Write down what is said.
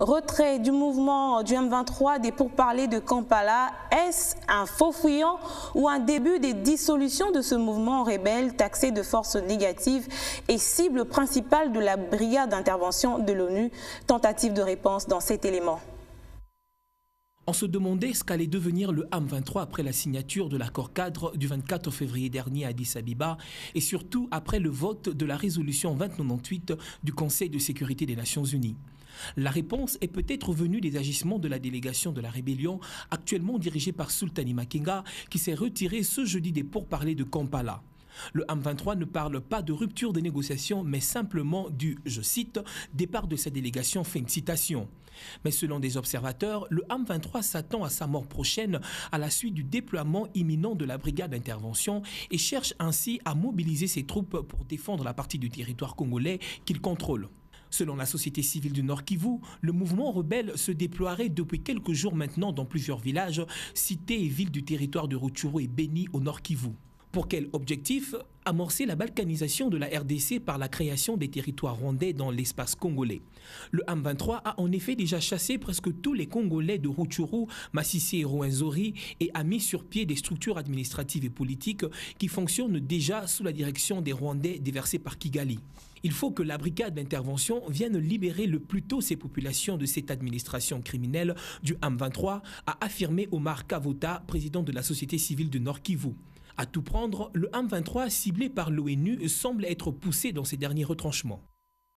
Retrait du mouvement du M23 des pourparlers de Kampala, est-ce un faux fuyant ou un début des dissolutions de ce mouvement rebelle taxé de force négative et cible principale de la brigade d'intervention de l'ONU? Tentative de réponse dans cet élément. On se demandait ce qu'allait devenir le M23 après la signature de l'accord cadre du 24 février dernier à Addis Abeba et surtout après le vote de la résolution 2098 du Conseil de sécurité des Nations Unies. La réponse est peut-être venue des agissements de la délégation de la rébellion, actuellement dirigée par Sultani Makenga, qui s'est retiré ce jeudi des pourparlers de Kampala. Le M23 ne parle pas de rupture des négociations, mais simplement du, je cite, départ de sa délégation, fin de citation. Mais selon des observateurs, le M23 s'attend à sa mort prochaine à la suite du déploiement imminent de la brigade d'intervention et cherche ainsi à mobiliser ses troupes pour défendre la partie du territoire congolais qu'il contrôle. Selon la société civile du Nord Kivu, le mouvement rebelle se déploierait depuis quelques jours maintenant dans plusieurs villages, cités et villes du territoire de Rutshuru et Beni au Nord Kivu. Pour quel objectif? Amorcer la balkanisation de la RDC par la création des territoires rwandais dans l'espace congolais. Le M23 a en effet déjà chassé presque tous les Congolais de Rutshuru, Masisi et Rwenzori et a mis sur pied des structures administratives et politiques qui fonctionnent déjà sous la direction des Rwandais déversés par Kigali. Il faut que la brigade d'intervention vienne libérer le plus tôt ces populations de cette administration criminelle du M23, a affirmé Omar Kavota, président de la société civile du Nord Kivu. À tout prendre, le M23 ciblé par l'ONU semble être poussé dans ses derniers retranchements.